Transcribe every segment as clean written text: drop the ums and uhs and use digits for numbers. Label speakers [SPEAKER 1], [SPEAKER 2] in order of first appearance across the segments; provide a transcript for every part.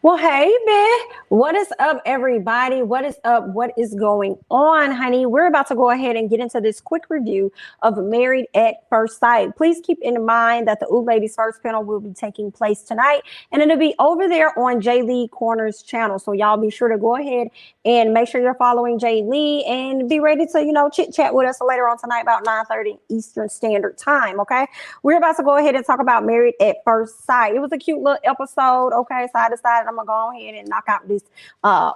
[SPEAKER 1] Well, hey, man. What is up, everybody? What is up? What is going on, honey? We're about to go ahead and get into this quick review of Married at First Sight. Please keep in mind that the Ooh Ladies First panel will be taking place tonight, and it'll be over there on Jay Lee Corner's channel. So y'all be sure to go ahead and make sure you're following Jay Lee and be ready to, chit chat with us later on tonight about 9:30 Eastern Standard Time. Okay. We're about to go ahead and talk about Married at First Sight. It was a cute little episode. Okay. So I decided I'm going to go ahead and knock out this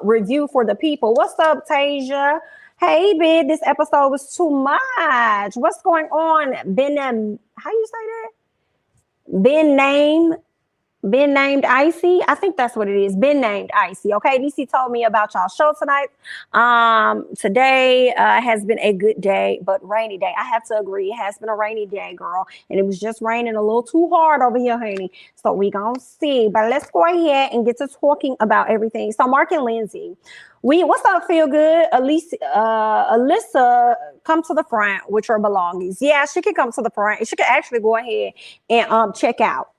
[SPEAKER 1] review for the people. What's up, Tasia? Hey, bid, this episode was too much. What's going on? How you say that? Been named Icy. I think that's what it is. Been named Icy. Okay. DC told me about y'all show tonight. Today has been a good day, but rainy day. I have to agree. It has been a rainy day, girl. And it was just raining a little too hard over here, honey. So we gonna see. But let's go ahead and get to talking about everything. So Mark and Lindsay. What's up, Feel Good? Alyssa, come to the front with your belongings. Yeah, she can come to the front. She can actually go ahead and check out.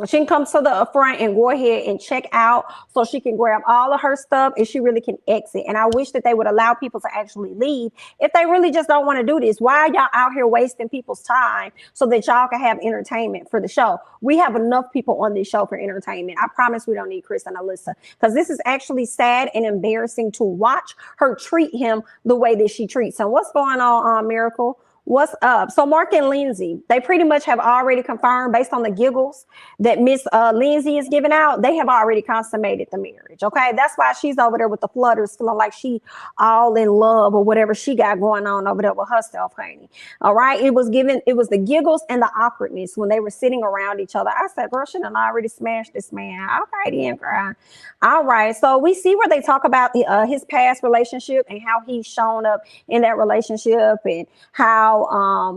[SPEAKER 1] She can come to the front and go ahead and check out so she can grab all of her stuff and she really can exit. And I wish that they would allow people to actually leave if they really just don't want to do this. Why are y'all out here wasting people's time so that y'all can have entertainment for the show? We have enough people on this show for entertainment. I promise we don't need Chris and Alyssa, because this is actually sad and embarrassing to watch her treat him the way that she treats him. What's going on, Miracle? What's up? So Mark and Lindsay, they pretty much have already confirmed, based on the giggles that Miss Lindsay is giving out, they have already consummated the marriage. Okay, that's why she's over there with the flutters, feeling like she all in love or whatever she got going on over there with herself, honey. All right, it was the giggles and the awkwardness when they were sitting around each other. I said, girl, she done already smashed this man. Okay, then, girl. All right, so we see where they talk about his past relationship and how he's shown up in that relationship and how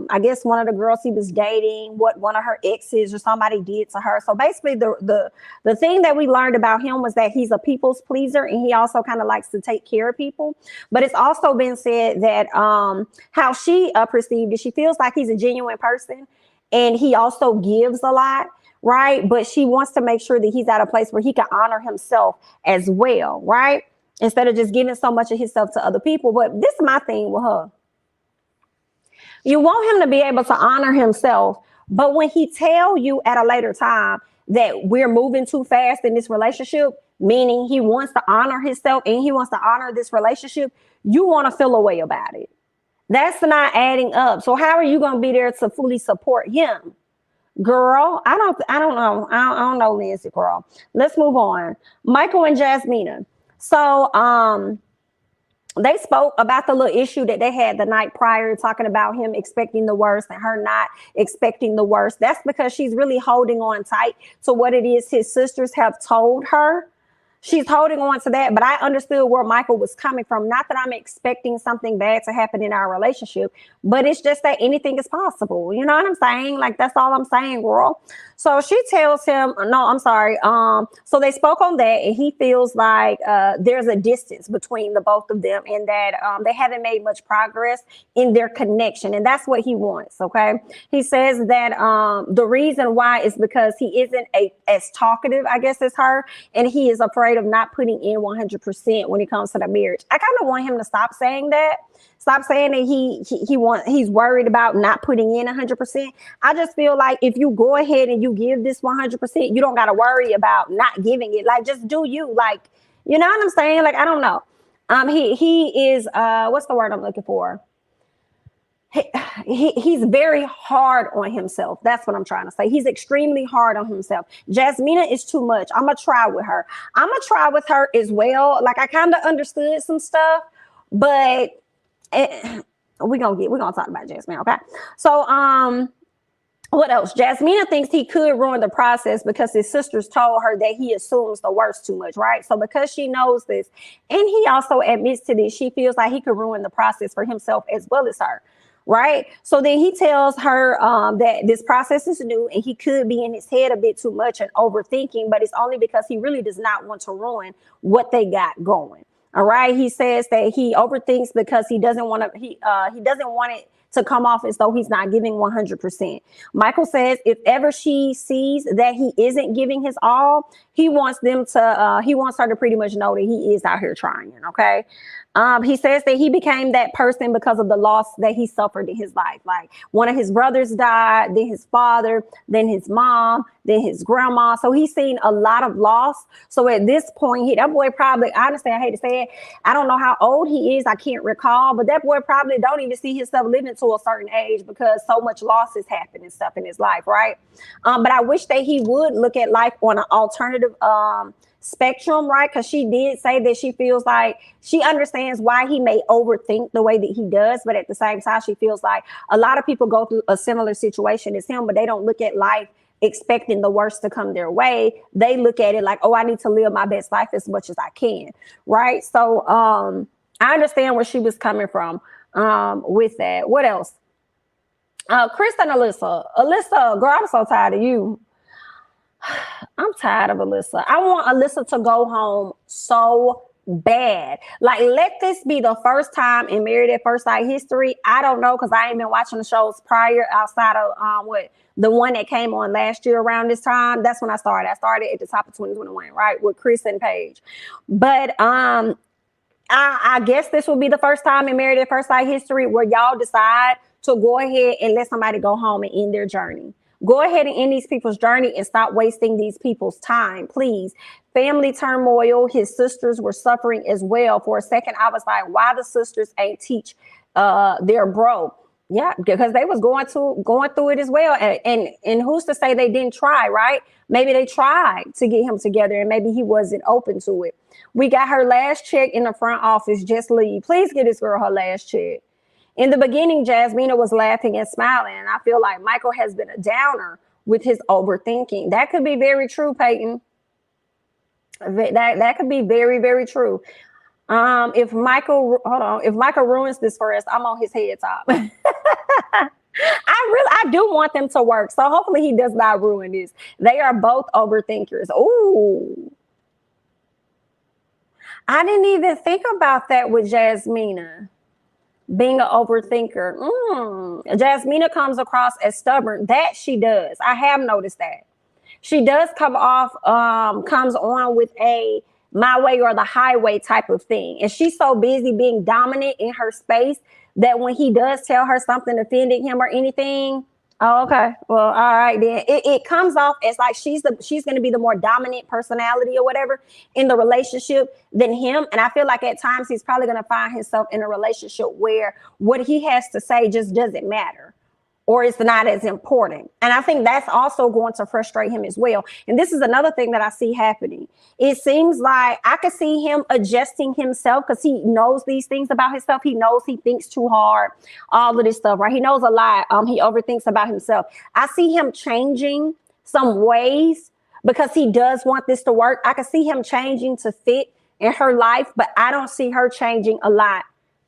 [SPEAKER 1] I guess one of the girls he was dating, what one of her exes or somebody did to her. So basically the thing that we learned about him was that he's a people's pleaser and he also kind of likes to take care of people. But it's also been said that how she perceived it, she feels like he's a genuine person and he also gives a lot. Right. But she wants to make sure that he's at a place where he can honor himself as well. Right. Instead of just giving so much of himself to other people. But this is my thing with her. You want him to be able to honor himself, but when he tell you at a later time that we're moving too fast in this relationship, meaning he wants to honor himself and he wants to honor this relationship, you want to feel a way about it. That's not adding up. So how are you going to be there to fully support him? Girl, I don't know. I don't know, Lindsay, girl. Let's move on. Michael and Jasmina. So, they spoke about the little issue that they had the night prior, talking about him expecting the worst and her not expecting the worst. That's because she's really holding on tight to what it is his sisters have told her. She's holding on to that, but I understood where Michael was coming from. Not that I'm expecting something bad to happen in our relationship, but it's just that anything is possible. You know what I'm saying? Like, that's all I'm saying, girl. So she tells him, no, I'm sorry. So they spoke on that and he feels like there's a distance between the both of them and that they haven't made much progress in their connection. And that's what he wants. Okay. He says that the reason why is because he isn't as talkative, I guess, as her. And he is afraid of not putting in 100% when it comes to the marriage. I kind of want him to stop saying that. Stop saying that he's worried about not putting in 100%. I just feel like if you go ahead and you give this 100%, you don't got to worry about not giving it. Like, just do you. Like, you know what I'm saying? Like, I don't know. He is what's the word I'm looking for? He's very hard on himself. That's what I'm trying to say. He's extremely hard on himself. Jasmina is too much. I'm gonna try with her. I'm gonna try with her as well. Like, I kind of understood some stuff, but we're gonna talk about Jasmine. Okay. So what else? Jasmina thinks he could ruin the process because his sisters told her that he assumes the worst too much, right? So because she knows this, and he also admits to this, she feels like he could ruin the process for himself as well as her. Right. So then he tells her that this process is new and he could be in his head a bit too much and overthinking, but it's only because he really does not want to ruin what they got going. All right. He says that he overthinks because he doesn't want it to come off as though he's not giving 100%. Michael says if ever she sees that he isn't giving his all, he wants her to pretty much know that he is out here trying. Okay. He says that he became that person because of the loss that he suffered in his life. Like one of his brothers died, then his father, then his mom, then his grandma. So he's seen a lot of loss. So at this point, that boy probably, honestly, I hate to say it, I don't know how old he is. I can't recall, but that boy probably don't even see himself living to a certain age because so much loss has happened and stuff in his life, right? But I wish that he would look at life on an alternative spectrum, right? Because she did say that she feels like she understands why he may overthink the way that he does, but at the same time, she feels like a lot of people go through a similar situation as him, but they don't look at life expecting the worst to come their way. They look at it like, oh, I need to live my best life as much as I can, right? So I understand where she was coming from with that. What else? Chris and Alyssa. Alyssa, girl, I'm so tired of you. I'm tired of Alyssa. I want Alyssa to go home so bad. Like, let this be the first time in Married at First Sight history. I don't know, because I ain't been watching the shows prior outside of the one that came on last year around this time. That's when I started. I started at the top of 2021, right, with Chris and Paige. But I guess this will be the first time in Married at First Sight history where y'all decide to go ahead and let somebody go home and end their journey. Go ahead and end these people's journey and stop wasting these people's time, please. Family turmoil. His sisters were suffering as well. For a second, I was like, why the sisters ain't teach their bro? Yeah, because they was going through it as well. And who's to say they didn't try, right? Maybe they tried to get him together and maybe he wasn't open to it. We got her last check in the front office. Just leave. Please get this girl her last check. In the beginning, Jasmina was laughing and smiling, and I feel like Michael has been a downer with his overthinking. That could be very true, Peyton. That could be very, very true. If Michael ruins this for us, I'm on his head top. I do want them to work, so hopefully he does not ruin this. They are both overthinkers. Ooh. I didn't even think about that with Jasmina. Being an overthinker. Jasmina comes across as stubborn. That she does. I have noticed that. She does comes on with a my way or the highway type of thing. And she's so busy being dominant in her space that when he does tell her something offending him or anything, oh, okay. Well, all right, then it comes off as like she's going to be the more dominant personality or whatever in the relationship than him. And I feel like at times he's probably going to find himself in a relationship where what he has to say just doesn't matter or it's not as important. And I think that's also going to frustrate him as well. And this is another thing that I see happening. It seems like I could see him adjusting himself because he knows these things about himself. He knows he thinks too hard, all of this stuff, right? He knows a lot. He overthinks about himself. I see him changing some ways because he does want this to work. I can see him changing to fit in her life, but I don't see her changing a lot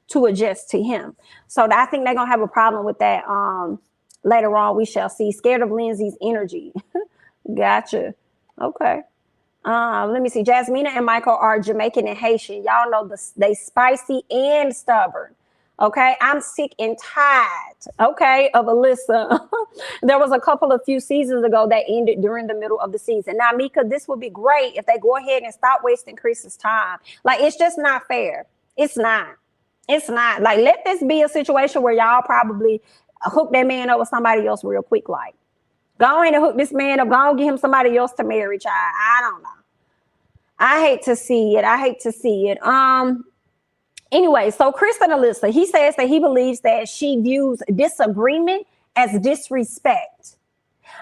[SPEAKER 1] to adjust to him. So I think they're going to have a problem with that. Later on, we shall see. Scared of Lindsay's energy. Gotcha. Okay. Let me see. Jasmina and Michael are Jamaican and Haitian. Y'all know they spicy and stubborn. Okay. I'm sick and tired. Okay. Of Alyssa. There was a few seasons ago that ended during the middle of the season. Now, Mika, this would be great if they go ahead and stop wasting Chris's time. Like, it's just not fair. It's not. It's not. Like, let this be a situation where y'all probably hook that man up with somebody else real quick. Like, go in and hook this man up. Go and get him somebody else to marry, child. I don't know. I hate to see it. Anyway, so Chris and Alyssa, he says that he believes that she views disagreement as disrespect.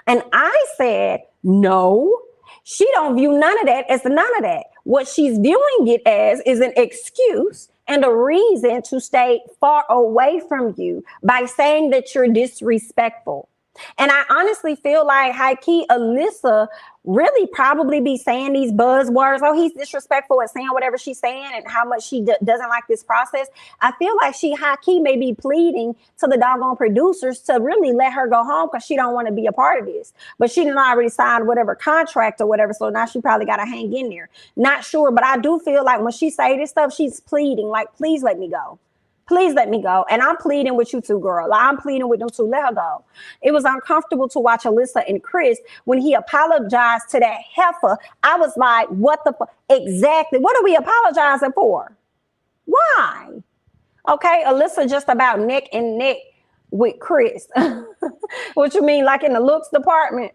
[SPEAKER 1] And I said, no, she don't view none of that as none of that. What she's viewing it as is an excuse and a reason to stay far away from you by saying that you're disrespectful. And I honestly feel like high-key Alyssa really probably be saying these buzzwords. Oh, he's disrespectful and saying whatever she's saying and how much she doesn't like this process. I feel like she high-key may be pleading to the doggone producers to really let her go home because she don't want to be a part of this. But she didn't already sign whatever contract or whatever, so now she probably got to hang in there. Not sure, but I do feel like when she say this stuff, she's pleading like, please let me go. Please let me go. And I'm pleading with you too, girl. I'm pleading with them too. Let her go. It was uncomfortable to watch Alyssa and Chris when he apologized to that heifer. I was like, what the fuck? Exactly. What are we apologizing for? Why? Okay, Alyssa just about neck and neck with Chris. What you mean, like in the looks department?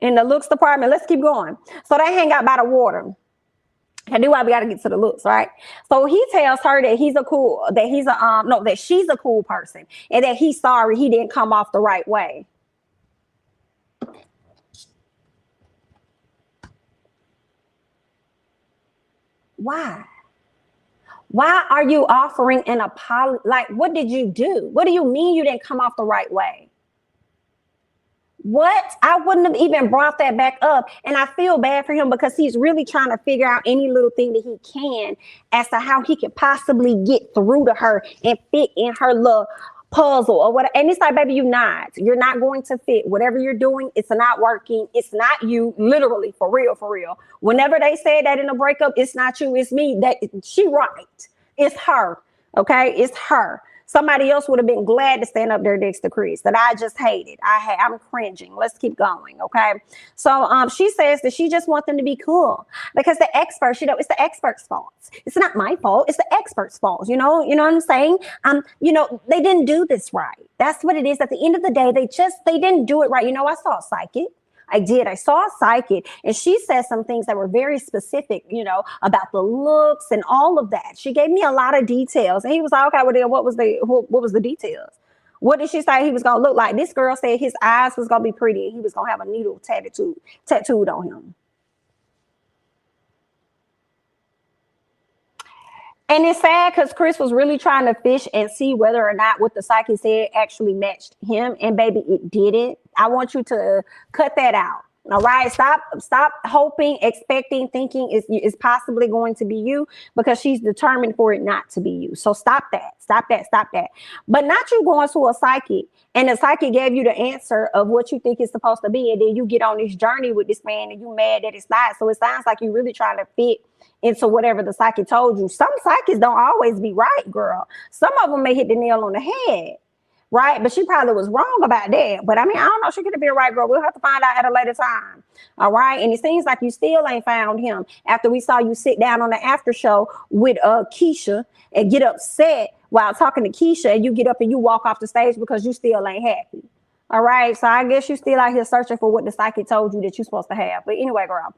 [SPEAKER 1] In the looks department, let's keep going. So they hang out by the water. And do why we got to get to the looks, right? So he tells her that that she's a cool person and that he's sorry he didn't come off the right way. Why? Why are you offering an apology? Like, what did you do? What do you mean you didn't come off the right way? What? I wouldn't have even brought that back up. And I feel bad for him because he's really trying to figure out any little thing that he can as to how he could possibly get through to her and fit in her little puzzle or whatever. And it's like, baby, you're not going to fit. Whatever you're doing, it's not working. It's not you, literally, for real, for real. Whenever they said that in a breakup, it's not you, it's me. That she right. It's her. Okay, it's her. Somebody else would have been glad to stand up there next to Chris that I just hated. I'm cringing. Let's keep going, okay? So she says that she just wants them to be cool because the experts, it's the experts' fault. It's not my fault. It's the experts' fault. You know what I'm saying? They didn't do this right. That's what it is. At the end of the day, they didn't do it right. I saw a psychic. I did. I saw a psychic and she said some things that were very specific, about the looks and all of that. She gave me a lot of details and he was like, okay, well then what was the details? What did she say he was going to look like? This girl said his eyes was going to be pretty and he was going to have a needle tattooed on him. And it's sad because Chris was really trying to fish and see whether or not what the psychic said actually matched him. And baby, it didn't. I want you to cut that out. All right. Stop hoping, expecting, thinking it's possibly going to be you because she's determined for it not to be you. So stop that. But not you going to a psychic and the psychic gave you the answer of what you think it's supposed to be. And then you get on this journey with this man and you mad that it's not. So it sounds like you're really trying to fit into whatever the psychic told you. Some psychics don't always be right, girl. Some of them may hit the nail on the head. Right. But she probably was wrong about that. But I don't know. She could have been right, girl. We'll have to find out at a later time. All right. And it seems like you still ain't found him after we saw you sit down on the after show with Keisha and get upset while talking to Keisha. And you get up and you walk off the stage because you still ain't happy. All right. So I guess you still out here searching for what the psychic told you that you're supposed to have. But anyway, girl.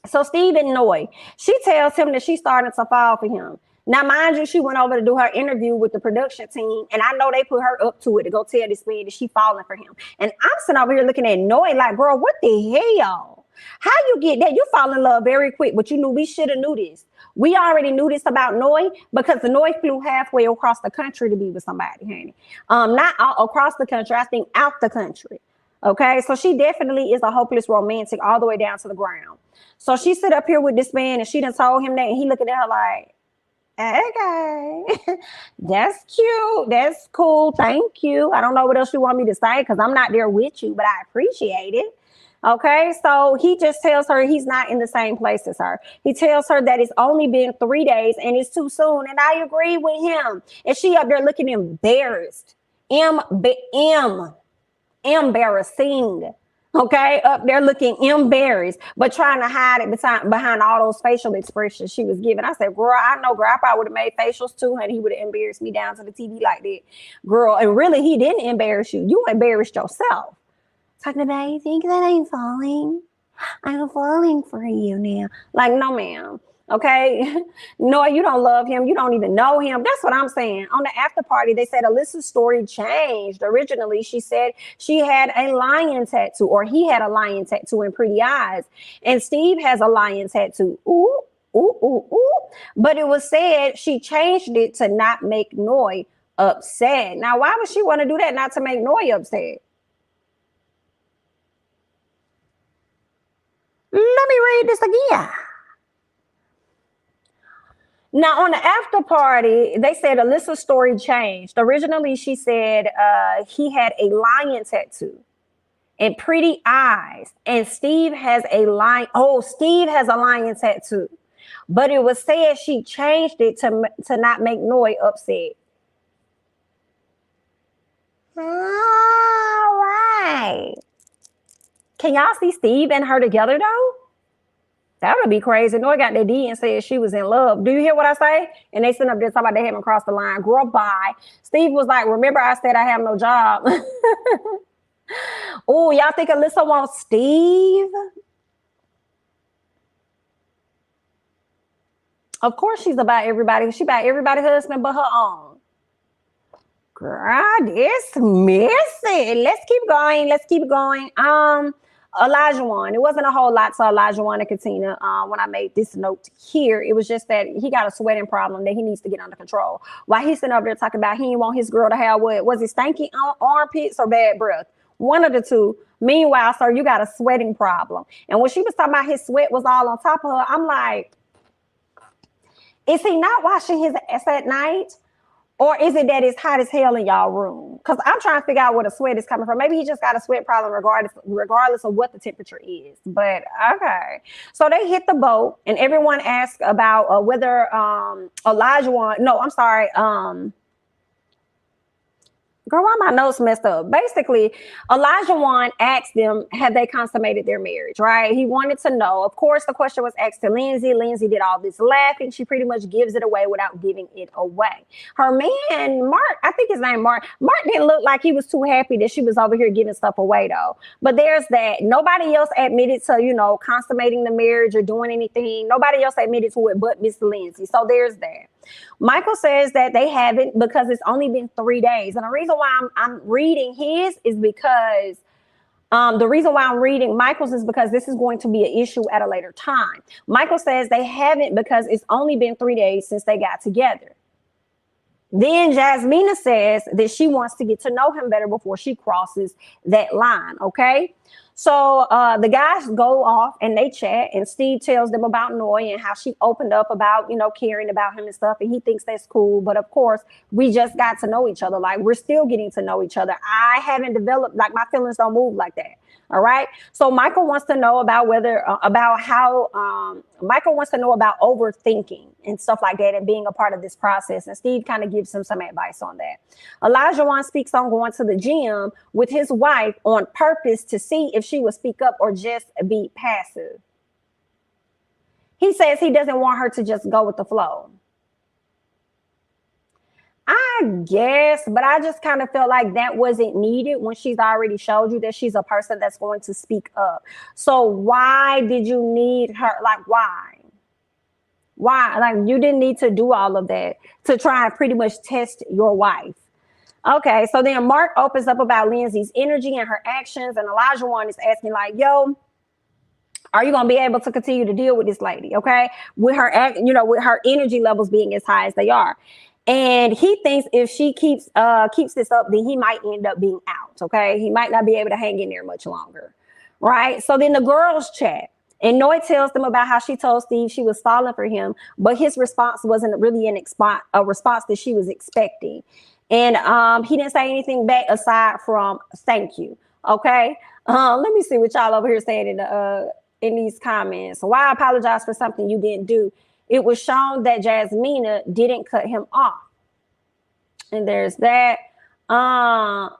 [SPEAKER 1] So Steve and Noi, she tells him that she's starting to fall for him. Now, mind you, she went over to do her interview with the production team, and I know they put her up to it to go tell this man that she falling for him. And I'm sitting over here looking at Noi like, girl, what the hell? How you get that? You fall in love very quick, but we should have knew this. We already knew this about Noi because the Noi flew halfway across the country to be with somebody, honey. Not across the country, I think out the country. Okay, so she definitely is a hopeless romantic all the way down to the ground. So she sit up here with this man and she done told him that and he looking at her like, okay, that's cute. That's cool. Thank you. I don't know what else you want me to say because I'm not there with you, but I appreciate it. Okay, so he just tells her he's not in the same place as her. He tells her that it's only been 3 days and it's too soon. And I agree with him. And she up there looking embarrassed. Embarrassing. Okay, up there looking embarrassed, but trying to hide it behind all those facial expressions she was giving. I said, girl, I know, girl, I probably would have made facials too, and he would have embarrassed me down to the TV like that. Girl, and really, he didn't embarrass you. You embarrassed yourself. Talking about, you think that I'm falling? I'm falling for you now. Like, no, ma'am. Okay, no, you don't love him. You don't even know him. That's what I'm saying. On the after party, they said Alyssa's story changed. Originally, she said she had a lion tattoo, or he had a lion tattoo and pretty eyes. And Steve has a lion tattoo. Ooh, ooh, ooh, ooh. But it was said she changed it to not make Noi upset. Now, why would she want to do that? Not to make Noi upset. Let me read this again. Now, on the after party, they said Alyssa's story changed. Originally, she said he had a lion tattoo and pretty eyes. And Steve has a lion. Oh, Steve has a lion tattoo. but it was said she changed it to not make Noy upset. All right. Can y'all see Steve and her together though? That would be crazy. Noy got that D and said she was in love. Do you hear what I say? And they sitting up there talking about they haven't crossed the line. Girl, bye. Steve was like, remember I said I have no job. Oh, y'all think Alyssa wants Steve? Of course she's about everybody. She about everybody's husband but her own. Girl, it's messy. Let's keep going. Olajuwon. It wasn't a whole lot to Olajuwon and Katina when I made this note here. It was just that he got a sweating problem that he needs to get under control. While he's sitting up there talking about he didn't want his girl to have what? Was it stanky armpits or bad breath? One of the two. Meanwhile, sir, you got a sweating problem. And when she was talking about his sweat was all on top of her, I'm like, is he not washing his ass at night? Or is it that it's hot as hell in y'all room? Because I'm trying to figure out where the sweat is coming from. Maybe he just got a sweat problem regardless of what the temperature is. But okay. So they hit the boat and everyone asked about whether Olajuwon, no, I'm sorry. Girl, why my notes messed up? Basically, Olajuwon asked them, have they consummated their marriage, right? He wanted to know. Of course, the question was asked to Lindsay. Lindsay did all this laughing. She pretty much gives it away without giving it away. Her man, Mark, I think his name Mark didn't look like he was too happy that she was over here giving stuff away, though. But there's that. Nobody else admitted to, consummating the marriage or doing anything. Nobody else admitted to it but Miss Lindsay. So there's that. Michael says that they haven't because it's only been 3 days. And the reason why I'm reading his is because the reason why I'm reading Michael's is because this is going to be an issue at a later time. Michael says they haven't because it's only been 3 days since they got together. Then Jasmina says that she wants to get to know him better before she crosses that line. Okay. So the guys go off and they chat and Steve tells them about Noy and how she opened up about, caring about him and stuff. And he thinks that's cool. But of course, we just got to know each other. Like we're still getting to know each other. I haven't developed, like my feelings don't move like that. All right. So Michael wants to know about Michael wants to know about overthinking and stuff like that and being a part of this process. And Steve kind of gives him some advice on that. Olajuwon speaks on going to the gym with his wife on purpose to see if she would speak up or just be passive. He says he doesn't want her to just go with the flow. I guess, but I just kind of felt like that wasn't needed when she's already showed you that she's a person that's going to speak up. So why did you need her? Like, why? Why? Like, you didn't need to do all of that to try and pretty much test your wife. Okay, so then Mark opens up about Lindsay's energy and her actions, and Olajuwon is asking like, yo, are you going to be able to continue to deal with this lady? Okay, with her, with her energy levels being as high as they are. And he thinks if she keeps this up, then he might end up being out. Okay, he might not be able to hang in there much longer, right? So then the girls chat, and Noy tells them about how she told Steve she was falling for him, but his response wasn't really a response that she was expecting, and he didn't say anything back aside from thank you. Okay, let me see what y'all over here saying in these comments. So why apologize for something you didn't do? It was shown that Jasmina didn't cut him off. And there's that. Not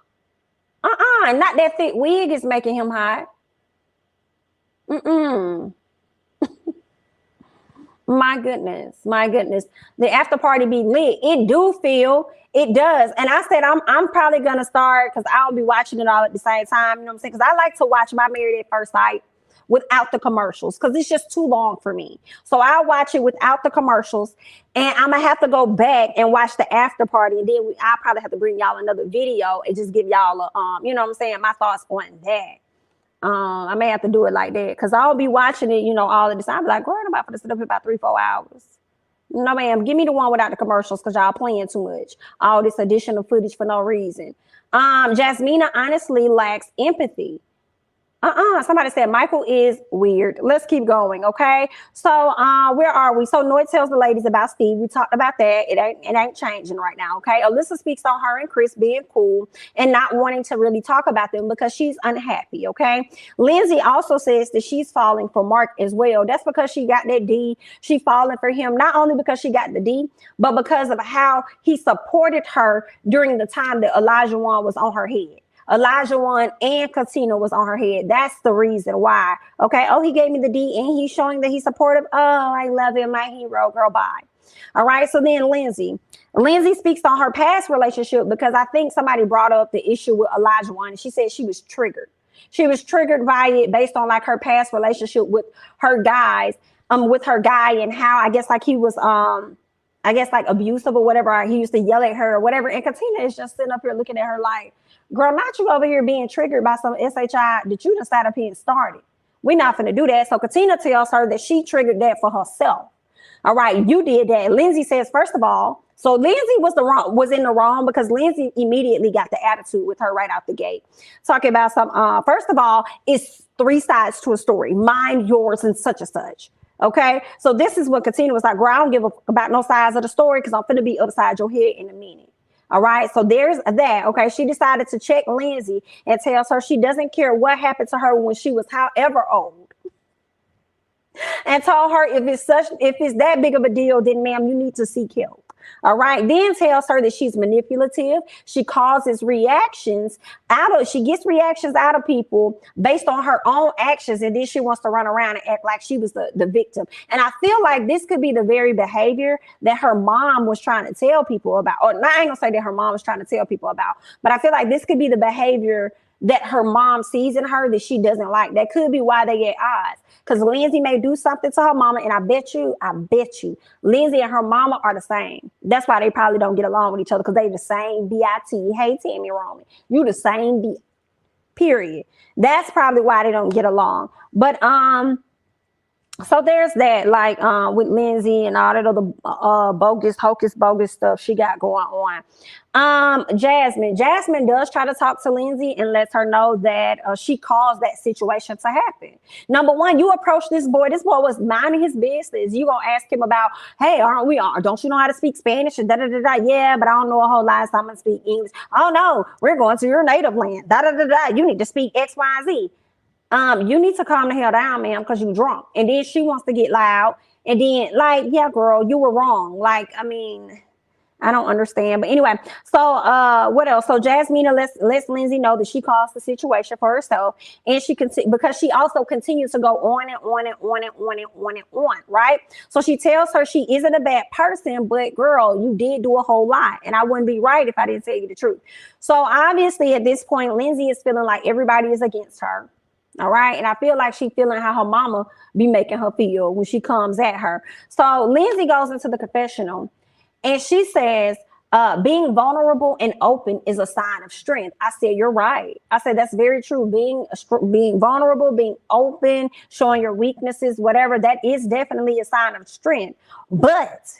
[SPEAKER 1] that thick wig is making him hot. My goodness. The after party be lit. It does. And I said, I'm probably going to start because I'll be watching it all at the same time. You know what I'm saying? Because I like to watch my Married at First Sight without the commercials because it's just too long for me. So I'll watch it without the commercials, and I'm gonna have to go back and watch the after party, and then I'll probably have to bring y'all another video and just give y'all my thoughts on that. I may have to do it like that because I'll be watching it, all of this. I'll be like, girl, I'm about to sit up here about 3-4 hours. No, ma'am, give me the one without the commercials because y'all playing too much. All this additional footage for no reason. Jasmina honestly lacks empathy. Somebody said Michael is weird. Let's keep going, okay? So, where are we? So, Noy tells the ladies about Steve. We talked about that. It ain't changing right now, okay? Alyssa speaks on her and Chris being cool and not wanting to really talk about them because she's unhappy, okay? Lindsay also says that she's falling for Mark as well. That's because she got that D. She falling for him not only because she got the D, but because of how he supported her during the time that Olajuwon was on her head. Olajuwon and Katina was on her head. That's the reason why. Okay. Oh, he gave me the D and he's showing that he's supportive. Oh, I love him. My hero. Girl, bye. All right. So then Lindsay speaks on her past relationship because I think somebody brought up the issue with Olajuwon and she said she was triggered. She was triggered by it based on like her past relationship with her guys, with her guy and how I guess like he was, I guess like abusive or whatever. He used to yell at her or whatever. And Katina is just sitting up here looking at her like, girl, not you over here being triggered by some SHI that you just sat up here and started. We're not going to do that. So Katina tells her that she triggered that for herself. All right, you did that. Lindsay says, first of all, so Lindsay was in the wrong because Lindsay immediately got the attitude with her right out the gate. Talking about some, first of all, it's 3 sides to a story. Mine, yours, and such and such. Okay, so this is what Katina was like, girl, I don't give about no sides of the story because I'm finna be upside your head in a minute. All right, so there's that. Okay, she decided to check Lindsay and tells her she doesn't care what happened to her when she was however old. And told her if it's that big of a deal, then ma'am, you need to seek help. All right. Then tells her that she's manipulative. She causes reactions she gets reactions out of people based on her own actions. And then she wants to run around and act like she was the victim. And I feel like this could be the very behavior that her mom was trying to tell people about. Or I ain't gonna say that her mom was trying to tell people about, but I feel like this could be the behavior that her mom sees in her that she doesn't like. That could be why they get odds. Because Lindsay may do something to her mama, and I bet you, Lindsay and her mama are the same. That's why they probably don't get along with each other, because they the same B.I.T. Hey, Tammy Roman. You the same B. Period. That's probably why they don't get along. But so there's that, like with Lindsay and all that other bogus stuff she got going on. Jasmine does try to talk to Lindsay and lets her know that she caused that situation to happen. Number one, you approach this boy. This boy was minding his business. You gonna ask him about, hey, don't you know how to speak Spanish? And yeah, but I don't know a whole lot, so I'm gonna speak English. Oh no, we're going to your native land. You need to speak X, Y, and Z. You need to calm the hell down, ma'am, because you drunk. And then she wants to get loud. And then, like, yeah, girl, you were wrong. Like, I mean, I don't understand. But anyway, so what else? So Jasmina lets Lindsay know that she caused the situation for herself. And because she also continues to go on and on and on and on and on and on, right? So she tells her she isn't a bad person, but girl, you did do a whole lot. And I wouldn't be right if I didn't tell you the truth. So obviously at this point, Lindsay is feeling like everybody is against her. All right. And I feel like she's feeling how her mama be making her feel when she comes at her. So Lindsay goes into the confessional and she says, being vulnerable and open is a sign of strength. I said, you're right. I said, that's very true. Being vulnerable, being open, showing your weaknesses, whatever, that is definitely a sign of strength. But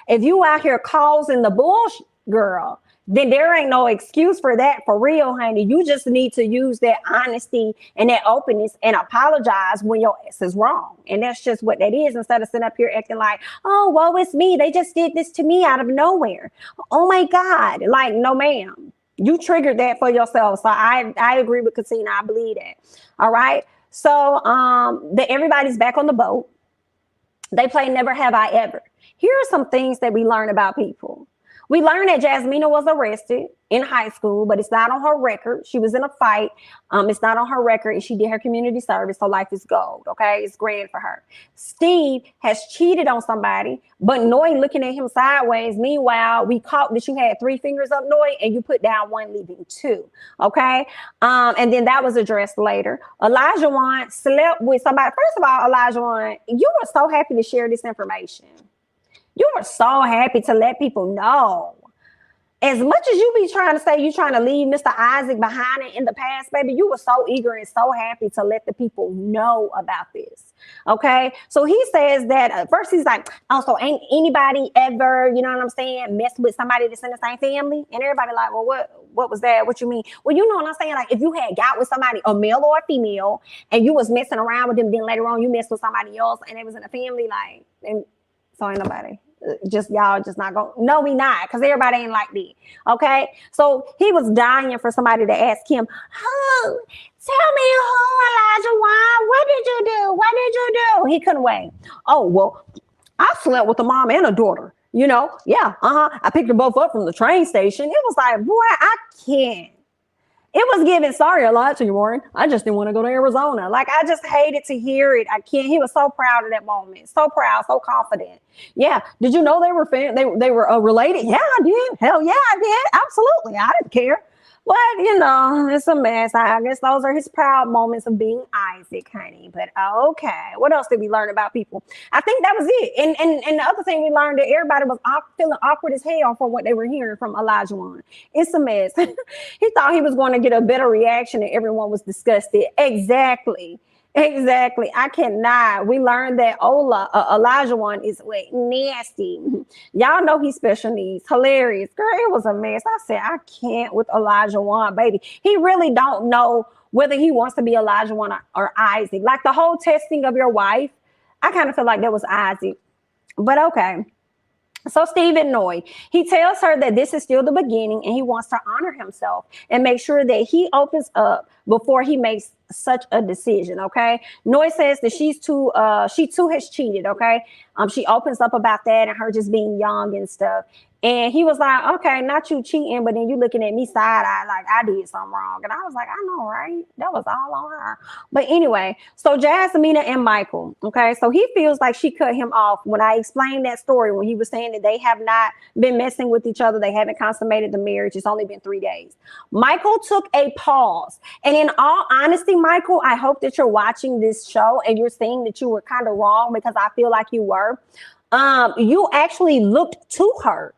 [SPEAKER 1] if you out here causing the bullshit, girl, then there ain't no excuse for that, for real, honey. You just need to use that honesty and that openness and apologize when your ass is wrong. And that's just what that is, instead of sitting up here acting like, oh, woe is me. They just did this to me out of nowhere. Oh my God. Like, no, ma'am. You triggered that for yourself. So I agree with Katina. I believe that. All right. So everybody's back on the boat. They play Never Have I Ever. Here are some things that we learn about people. We learned that Jasmina was arrested in high school, but it's not on her record. She was in a fight. It's not on her record, and she did her community service, so life is gold, okay? It's grand for her. Steve has cheated on somebody, but Noy looking at him sideways. Meanwhile, we caught that you had 3 fingers up, Noy, and you put down 1, leaving 2, okay? And then that was addressed later. Olajuwon slept with somebody. First of all, Olajuwon, you were so happy to share this information. You were so happy to let people know as much as you be trying to say you trying to leave Mr. Isaac behind in the past, baby, you were so eager and so happy to let the people know about this. Okay. So he says that first he's like, oh, so ain't anybody ever, you know what I'm saying, messed with somebody that's in the same family? And everybody like, well, what was that? What you mean? Well, you know what I'm saying? Like if you had got with somebody, a male or a female, and you was messing around with them, then later on you messed with somebody else and it was in a family, like, and so ain't nobody. Just y'all just not going. No, we not, because everybody ain't like me. Okay, so he was dying for somebody to ask him, "Who? Tell me who, Olajuwon? What did you do? What did you do?" He couldn't wait. Oh well, I slept with a mom and a daughter. You know, yeah, I picked them both up from the train station. It was like, boy, I can't. It was giving, sorry a lot to you, Warren. I just didn't want to go to Arizona. Like, I just hated to hear it. I can't. He was so proud of that moment. So proud, so confident. Yeah. Did you know they were they were related? Yeah, I did. Hell yeah, I did. Absolutely. I didn't care. But, you know, it's a mess. I guess those are his proud moments of being Isaac, honey. But okay. What else did we learn about people? I think that was it. And the other thing we learned, that everybody was feeling awkward as hell from what they were hearing from Olajuwon. It's a mess. He thought he was going to get a better reaction and everyone was disgusted. Exactly. I cannot. We learned that Olajuwon is nasty. Y'all know he's special needs. Hilarious. Girl, it was a mess. I said, I can't with Olajuwon, baby. He really don't know whether he wants to be Olajuwon or Isaac. Like the whole testing of your wife, I kind of feel like that was Isaac. But okay. So Stephen Noy, he tells her that this is still the beginning and he wants to honor himself and make sure that he opens up before he makes such a decision. Okay. Noy says that she too has cheated. Okay. She opens up about that and her just being young and stuff. And he was like, okay, not you cheating, but then you looking at me side eye like I did something wrong. And I was like, I know, right? That was all on her. But anyway, so Jasmina and Michael, okay, so he feels like she cut him off when I explained that story, when he was saying that they have not been messing with each other. They haven't consummated the marriage. It's only been 3 days. Michael took a pause. And in all honesty, Michael, I hope that you're watching this show and you're seeing that you were kind of wrong, because I feel like you were. You actually looked to her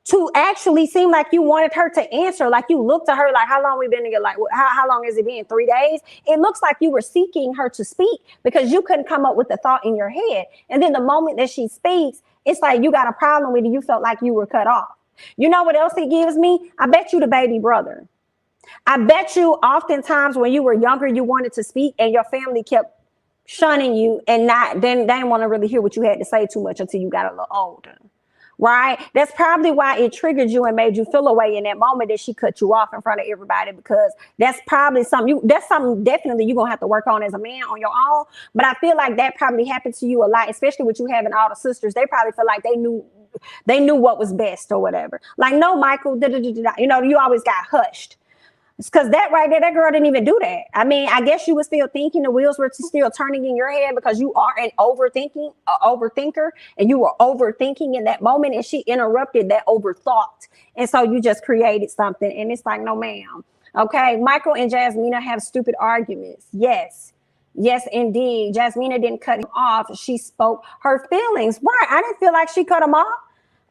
[SPEAKER 1] to actually seem like you wanted her to answer. Like you looked at her like, how long we been together? Like, how long has it been? 3 days? It looks like you were seeking her to speak because you couldn't come up with the thought in your head. And then the moment that she speaks, it's like you got a problem with it. You felt like you were cut off. You know what else it gives me? I bet you the baby brother. I bet you oftentimes when you were younger, you wanted to speak and your family kept shunning you and they didn't want to really hear what you had to say too much until you got a little older. Right? That's probably why it triggered you and made you feel away in that moment that she cut you off in front of everybody, because that's probably something definitely you're gonna have to work on as a man on your own. But I feel like that probably happened to you a lot, especially with you having all the sisters. They probably feel like they knew what was best or whatever. Like, no, Michael, you know, you always got hushed. It's because that right there, that girl didn't even do that. I mean, I guess you were still thinking, the wheels were still turning in your head because you are an overthinker, and you were overthinking in that moment, and she interrupted that overthought. And so you just created something, and it's like, no, ma'am. Okay, Michael and Jasmina have stupid arguments. Yes, indeed. Jasmina didn't cut him off. She spoke her feelings. Right, I didn't feel like she cut him off.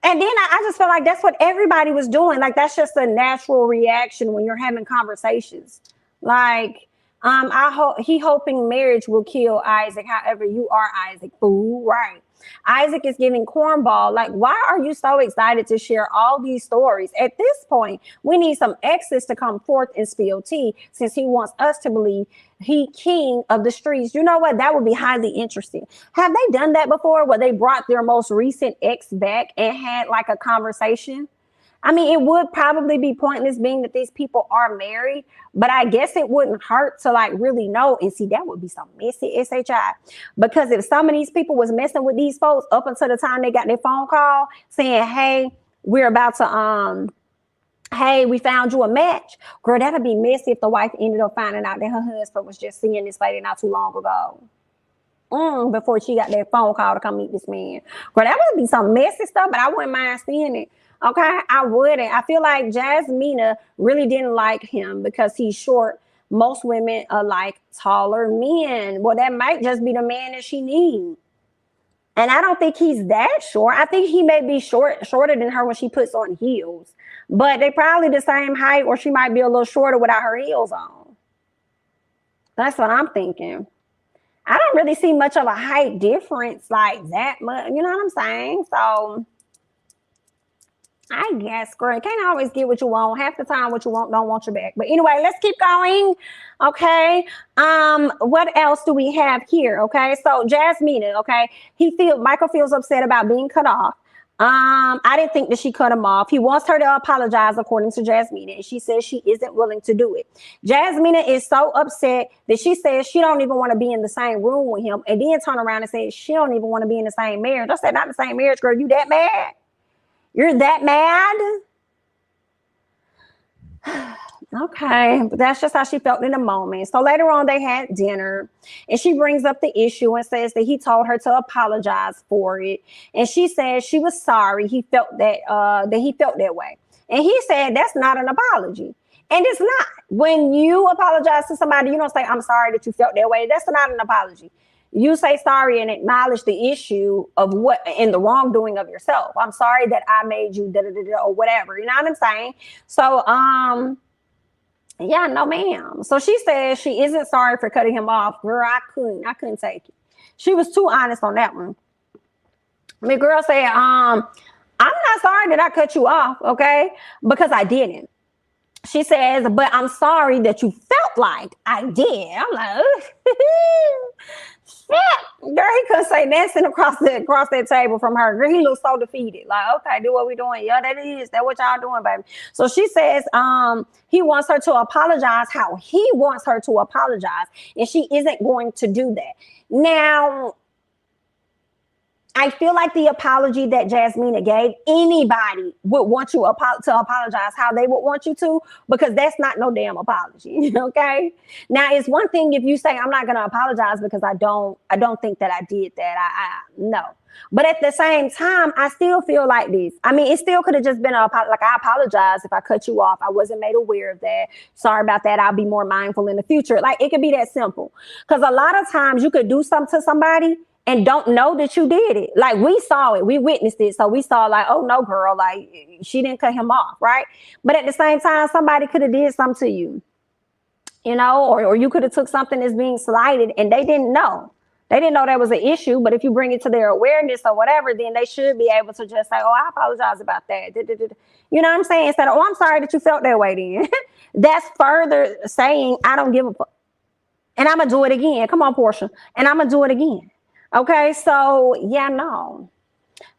[SPEAKER 1] And then I just felt like that's what everybody was doing. Like, that's just a natural reaction when you're having conversations. Like, he hoping marriage will kill Isaac. However, you are Isaac. Fool, right? Isaac is giving cornball. Like, why are you so excited to share all these stories? At this point, we need some exes to come forth and spill tea, since he wants us to believe he king of the streets. You know what? That would be highly interesting. Have they done that before, where they brought their most recent ex back and had like a conversation? I mean, it would probably be pointless, being that these people are married, but I guess it wouldn't hurt to like really know. And see, that would be some messy SHI, because if some of these people was messing with these folks up until the time they got their phone call saying, hey, we're about to, hey, we found you a match. Girl, that'd be messy if the wife ended up finding out that her husband was just seeing this lady not too long ago. Before she got that phone call to come meet this man. Girl, that would be some messy stuff, but I wouldn't mind seeing it. Okay, I wouldn't. I feel like Jasmina really didn't like him because he's short. Most women are like taller men. Well, that might just be the man that she needs. And I don't think he's that short. I think he may be shorter than her when she puts on heels. but they probably the same height, or she might be a little shorter without her heels on. That's what I'm thinking. I don't really see much of a height difference like that much. You know what I'm saying? So I guess, girl, can't always get what you want. Half the time, what you want don't want you back. But anyway, let's keep going. Okay. What else do we have here? Okay. So Jasmina, okay, Michael feels upset about being cut off. I didn't think that she cut him off. He wants her to apologize, according to Jasmina, and she says she isn't willing to do it. Jasmina is so upset that she says she don't even want to be in the same room with him, and then turn around and say she don't even want to be in the same marriage. I said, not the same marriage, girl. You that mad? You're that mad? Okay, but that's just how she felt in the moment. So later on, they had dinner, and she brings up the issue and says that he told her to apologize for it, and she said she was sorry. He felt that he felt that way, and he said that's not an apology, and it's not. When you apologize to somebody, you don't say I'm sorry that you felt that way. That's not an apology. You say sorry and acknowledge the issue of what in the wrongdoing of yourself. I'm sorry that I made you or whatever. You know what I'm saying? So yeah, no, ma'am. So she says she isn't sorry for cutting him off. Girl, I couldn't take it. She was too honest on that one. I mean, girl said, I'm not sorry that I cut you off, okay? Because I didn't. She says, but I'm sorry that you felt like I did. I'm like, shit. Girl, he couldn't say nothing across that table from her. Girl, he looked so defeated. Like, okay, do what we doing. Yeah, that what y'all doing, baby. So she says, he wants her to apologize how he wants her to apologize, and she isn't going to do that. Now, I feel like the apology that Jasmina gave, anybody would want you to apologize how they would want you to, because that's not no damn apology. Okay. Now, it's one thing if you say I'm not going to apologize because I don't think that I did that. No. But at the same time, I still feel like this. I mean, it still could have just been like, I apologize if I cut you off. I wasn't made aware of that. Sorry about that. I'll be more mindful in the future. Like, it could be that simple. Because a lot of times you could do something to somebody and don't know that you did it. Like, we saw it, we witnessed it. So we saw like, oh no, girl, like she didn't cut him off, right? But at the same time, somebody could have did something to you, or you could have took something that's being slighted and they didn't know. They didn't know that was an issue, but if you bring it to their awareness or whatever, then they should be able to just say, oh, I apologize about that. You know what I'm saying? Instead of, oh, I'm sorry that you felt that way then. That's further saying, I don't give a fuck. And I'm going to do it again. Come on, Portia. And I'm going to do it again. Okay, so yeah, no.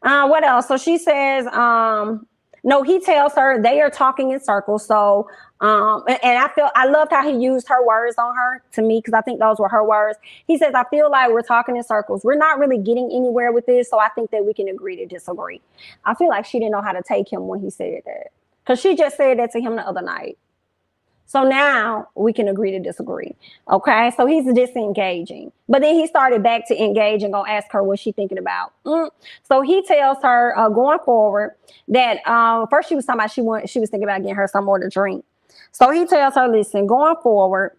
[SPEAKER 1] What else? So she says, no, he tells her they are talking in circles. So, and I loved how he used her words on her to me, because I think those were her words. He says, I feel like we're talking in circles. We're not really getting anywhere with this. So I think that we can agree to disagree. I feel like she didn't know how to take him when he said that, because she just said that to him the other night. So now we can agree to disagree. Okay. So he's disengaging, but then he started back to engage and gonna ask her what she thinking about. So he tells her going forward that first she was talking about she was thinking about getting her some more to drink. So he tells her, listen, going forward,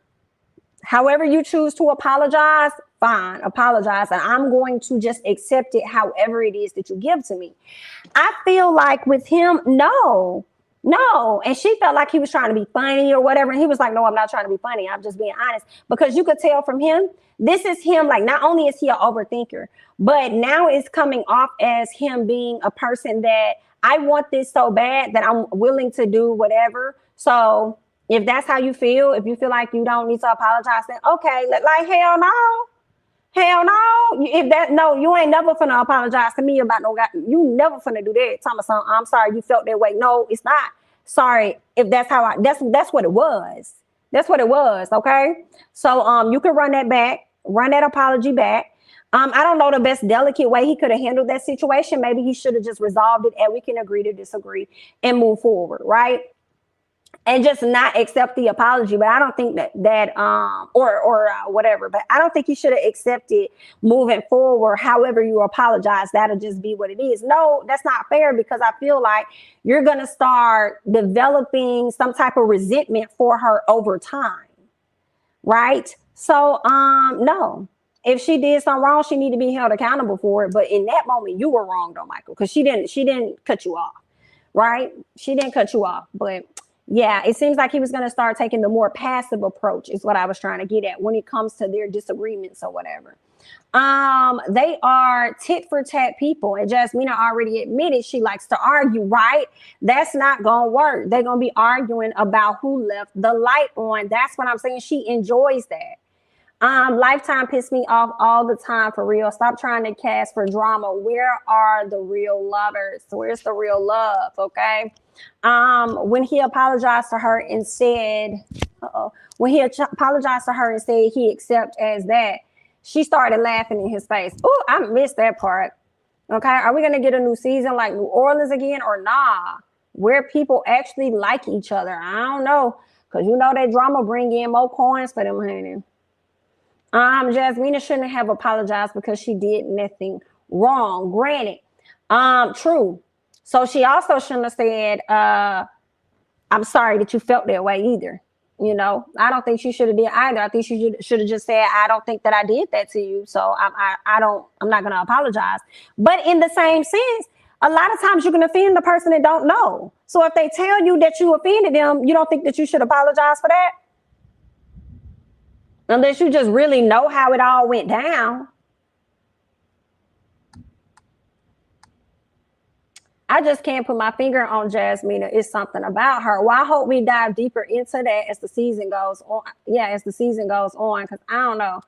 [SPEAKER 1] however you choose to apologize, fine, apologize. And I'm going to just accept it however it is that you give to me. I feel like with him, no. And she felt like he was trying to be funny or whatever. And he was like, no, I'm not trying to be funny. I'm just being honest. Because you could tell from him, this is him. Like, not only is he an overthinker, but now it's coming off as him being a person that I want this so bad that I'm willing to do whatever. So if that's how you feel, if you feel like you don't need to apologize, then okay, like, hell no. Hell no. You ain't never finna apologize to me about no guy. You never finna do that. Tell me something. I'm sorry you felt that way. No, it's not. Sorry. If that's how that's what it was. That's what it was. Okay. So you can run that apology back. I don't know the best delicate way he could have handled that situation. Maybe he should have just resolved it and we can agree to disagree and move forward. Right. And just not accept the apology. But I don't think that or whatever. But I don't think you should have accepted moving forward. However you apologize, that'll just be what it is. No, that's not fair, because I feel like you're going to start developing some type of resentment for her over time. Right. So, no. If she did something wrong, she need to be held accountable for it. But in that moment, you were wrong, though, Michael, because she didn't cut you off. right? She didn't cut you off, but yeah, it seems like he was going to start taking the more passive approach is what I was trying to get at when it comes to their disagreements or whatever. They are tit for tat people, and Jasmina already admitted she likes to argue, right? That's not gonna work. They're gonna be arguing about who left the light on. That's what I'm saying. She enjoys that. Lifetime pissed me off all the time, for real. Stop trying to cast for drama. Where are the real lovers? Where's the real love? Okay. When he apologized to her and said, when he apologized to her and said he accept as that, she started laughing in his face. Oh, I missed that part. Okay. Are we gonna get a new season like New Orleans again, or nah? Where people actually like each other? I don't know. Cause you know that drama bring in more coins for them, honey. Jasmina shouldn't have apologized because she did nothing wrong. Granted, true. So she also shouldn't have said, I'm sorry that you felt that way either. You know, I don't think she should have did either. I think she should have just said, I don't think that I did that to you. So I'm not going to apologize. But in the same sense, a lot of times you can offend the person that don't know. So if they tell you that you offended them, you don't think that you should apologize for that? Unless you just really know how it all went down. I just can't put my finger on Jasmina. It's something about her. Well, I hope we dive deeper into that as the season goes on. Yeah, as the season goes on, because I don't know.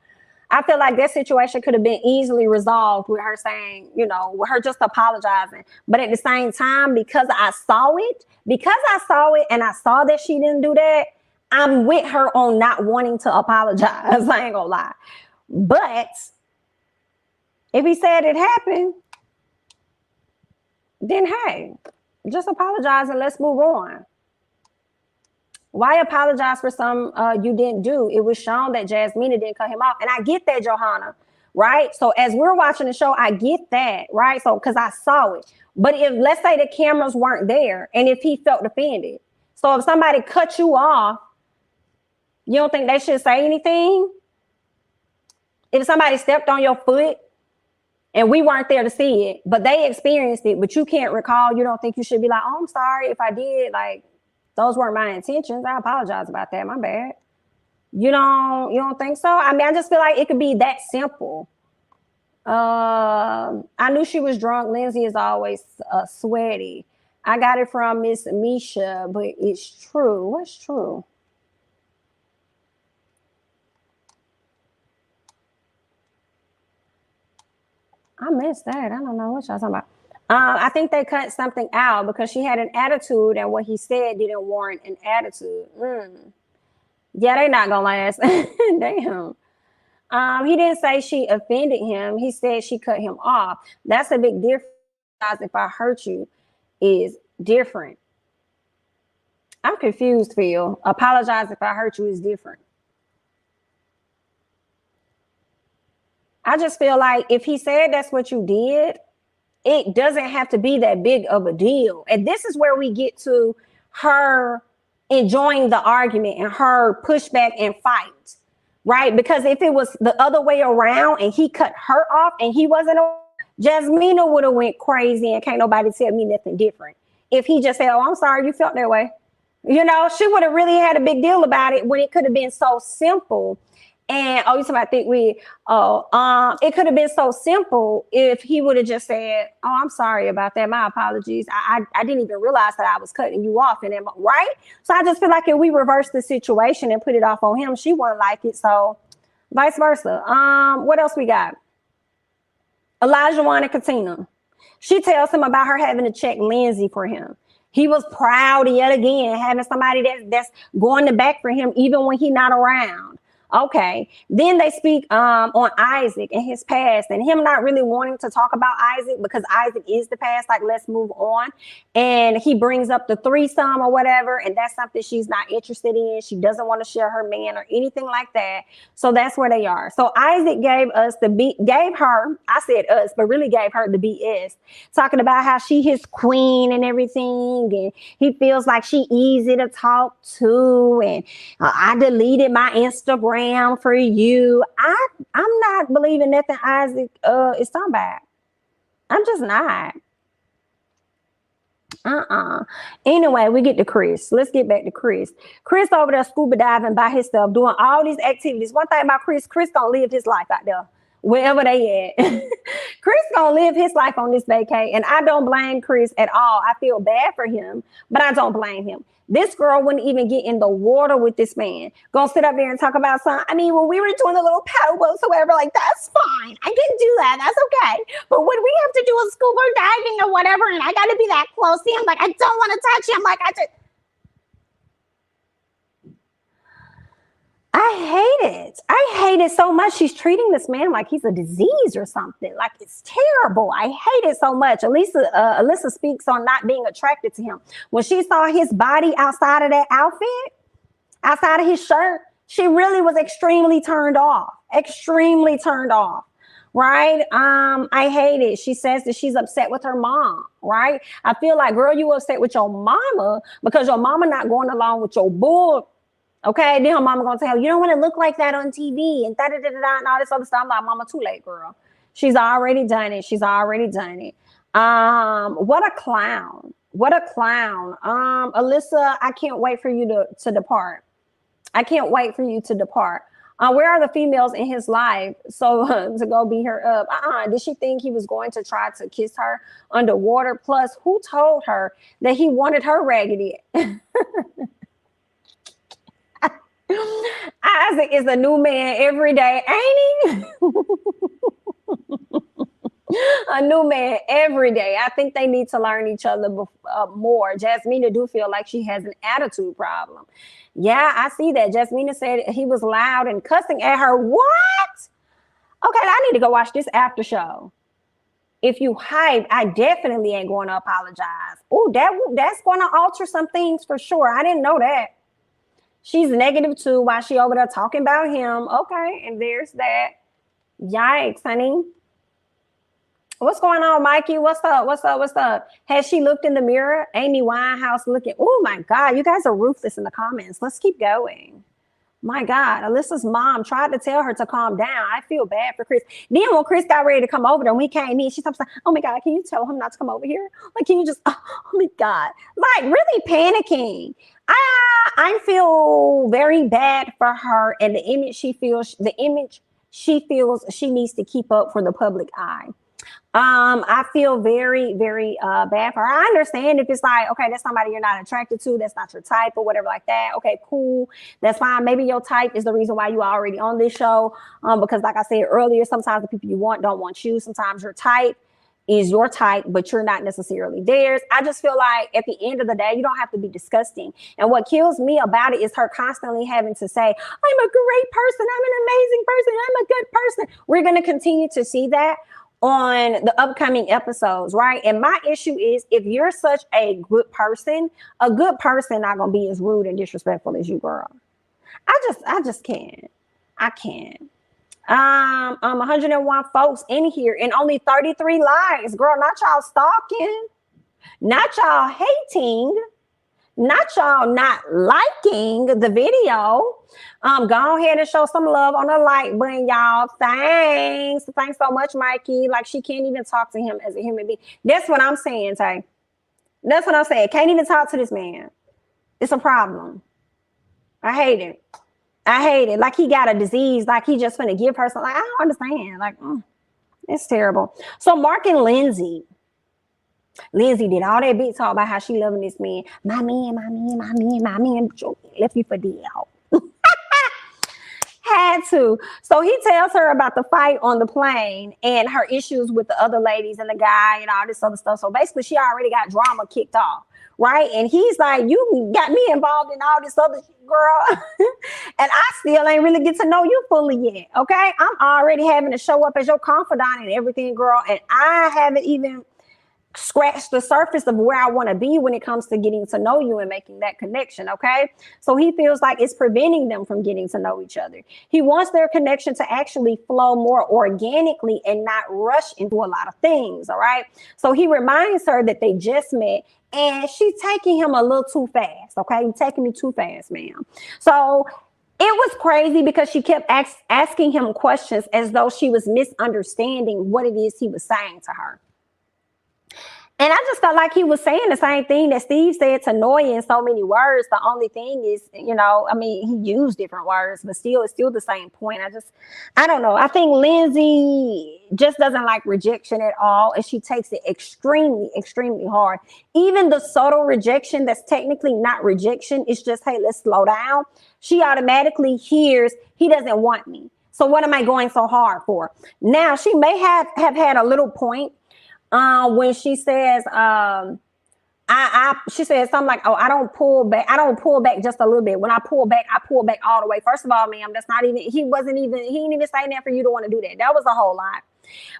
[SPEAKER 1] I feel like that situation could have been easily resolved with her saying, you know, with her just apologizing. But at the same time, because I saw it and I saw that she didn't do that, I'm with her on not wanting to apologize. I ain't gonna lie. But if he said it happened, then hey, just apologize and let's move on. Why apologize for some you didn't do? It was shown that Jasmina didn't cut him off. And I get that, Johanna, right? So as we're watching the show, I get that, right? So because I saw it. But if, let's say the cameras weren't there and if he felt offended. So if somebody cut you off, you don't think they should say anything? If somebody stepped on your foot and we weren't there to see it, but they experienced it, but you can't recall, you don't think you should be like, oh, I'm sorry if I did, like, those weren't my intentions. I apologize about that. My bad. You don't think so? I mean, I just feel like it could be that simple. I knew she was drunk. Lindsay is always sweaty. I got it from Miss Misha, but it's true. What's true? I missed that. I don't know what y'all talking about. I think they cut something out because she had an attitude and what he said didn't warrant an attitude. Yeah, they're not gonna last. Damn. He didn't say she offended him. He said she cut him off. That's a big difference. If I hurt you is different. I'm confused, Phil. Apologize if I hurt you is different. I just feel like if he said that's what you did, it doesn't have to be that big of a deal. And this is where we get to her enjoying the argument and her pushback and fight, right? Because if it was the other way around and he cut her off and he wasn't, Jasmina would have went crazy and can't nobody tell me nothing different. If he just said, oh, I'm sorry you felt that way. You know, she would have really had a big deal about it when it could have been so simple. And you talking about it could have been so simple if he would have just said, oh, I'm sorry about that. My apologies. I didn't even realize that I was cutting you off. And then, right? So I just feel like if we reverse the situation and put it off on him, she wouldn't like it. So vice versa. What else we got? Olajuwon and Katina. She tells him about her having to check Lindsay for him. He was proud yet again, having somebody that's going to back for him even when he's not around. Okay. Then they speak on Isaac and his past and him not really wanting to talk about Isaac because Isaac is the past. Like, let's move on. And he brings up the threesome or whatever. And that's something she's not interested in. She doesn't want to share her man or anything like that. So that's where they are. So Isaac gave her, I said us, but really gave her the BS, talking about how she his queen and everything. And he feels like she easy to talk to. And I deleted my Instagram for you. I'm not believing nothing Isaac is talking about. I'm just not. Anyway, we get to Chris. Let's get back to Chris. Chris over there scuba diving by himself, doing all these activities. One thing about Chris gonna live his life out there, wherever they at. Chris gonna live his life on this vacay, and I don't blame Chris at all. I feel bad for him, but I don't blame him. This girl wouldn't even get in the water with this man. Gonna sit up there and talk about something. I mean, when we were doing the little paddle boats or whatever, like, that's fine. I can do that. That's okay. But when we have to do a scuba diving or whatever, and I got to be that close to him, like, I don't want to touch him. Like, I hate it. I hate it so much. She's treating this man like he's a disease or something. Like, it's terrible. I hate it so much. Alyssa speaks on not being attracted to him. When she saw his body outside of that outfit, outside of his shirt, she really was extremely turned off. Extremely turned off. Right? I hate it. She says that she's upset with her mom. Right? I feel like, girl, you upset with your mama because your mama not going along with your bull. Okay, then her mama gonna tell you don't want to look like that on TV and and all this other stuff. I'm like, mama, too late, girl. She's already done it. She's already done it. What a clown. What a clown. Alyssa, I can't wait for you to depart. I can't wait for you to depart. Where are the females in his life? So to go beat her up. Did she think he was going to try to kiss her underwater? Plus, who told her that he wanted her raggedy? Isaac is a new man every day, ain't he? A new man every day. I think they need to learn each other more. Jasmina do feel like she has an attitude problem. Yeah, I see that. Jasmina said he was loud and cussing at her. What? Okay, I need to go watch this after show. If you hype, I definitely ain't going to apologize. Oh, that's going to alter some things for sure. I didn't know that. She's negative too while she over there talking about him. Okay, and there's that. Yikes, honey. What's going on, Mikey? What's up? What's up? What's up? Has she looked in the mirror? Amy Winehouse looking. Oh my God, you guys are ruthless in the comments. Let's keep going. My God, Alyssa's mom tried to tell her to calm down. I feel bad for Chris. Then when Chris got ready to come over there, when he came in, she starts like, oh my God, can you tell him not to come over here? Like, can you just, oh my God, like really panicking. I feel very bad for her and the image she feels she needs to keep up for the public eye. I feel very, very bad for her. I understand if it's like, okay, that's somebody you're not attracted to, that's not your type or whatever like that. Okay, cool. That's fine. Maybe your type is the reason why you are already on this show. Because like I said earlier, sometimes the people you want don't want you. Sometimes your type is your type, but you're not necessarily theirs. I just feel like at the end of the day, you don't have to be disgusting. And what kills me about it is her constantly having to say, I'm a great person. I'm an amazing person. I'm a good person. We're going to continue to see that on the upcoming episodes, right? And my issue is if you're such a good person not going to be as rude and disrespectful as you, girl. I just can't. I can't. 101 folks in here and only 33 likes. Girl, not y'all stalking, not y'all hating, not y'all not liking the video. Go ahead and show some love on the like button, y'all. Thanks so much, Mikey. Like, she can't even talk to him as a human being. That's what I'm saying, Tay. That's what I'm saying. Can't even talk to this man. It's a problem. I hate it. Like he got a disease, like he just gonna give her something. Like, I don't understand. Like, it's terrible. So Mark and Lindsay did all that big talk about how she loving this man. My man. Left you for dead. Had to. So he tells her about the fight on the plane and her issues with the other ladies and the guy and all this other stuff. So basically, she already got drama kicked off. Right. And he's like, you got me involved in all this other shit, girl. And I still ain't really get to know you fully yet. OK, I'm already having to show up as your confidant and everything, girl. And I haven't even scratched the surface of where I want to be when it comes to getting to know you and making that connection. OK, so he feels like it's preventing them from getting to know each other. He wants their connection to actually flow more organically and not rush into a lot of things. All right. So he reminds her that they just met. And she's taking him a little too fast. Okay, you're taking me too fast, ma'am. So it was crazy because she kept asking him questions as though she was misunderstanding what it is he was saying to her. And I just felt like he was saying the same thing that Steve said to Noya in so many words. The only thing is, I mean, he used different words, but still, it's still the same point. I don't know. I think Lindsay just doesn't like rejection at all, and she takes it extremely, extremely hard. Even the subtle rejection that's technically not rejection, it's just, hey, let's slow down. She automatically hears, he doesn't want me. So what am I going so hard for? Now, she may have had a little point when she says, she said something like, oh, I don't pull back just a little bit. When I pull back all the way. First of all, ma'am, that's not even, he didn't even say that for you to want to do that. That was a whole lot.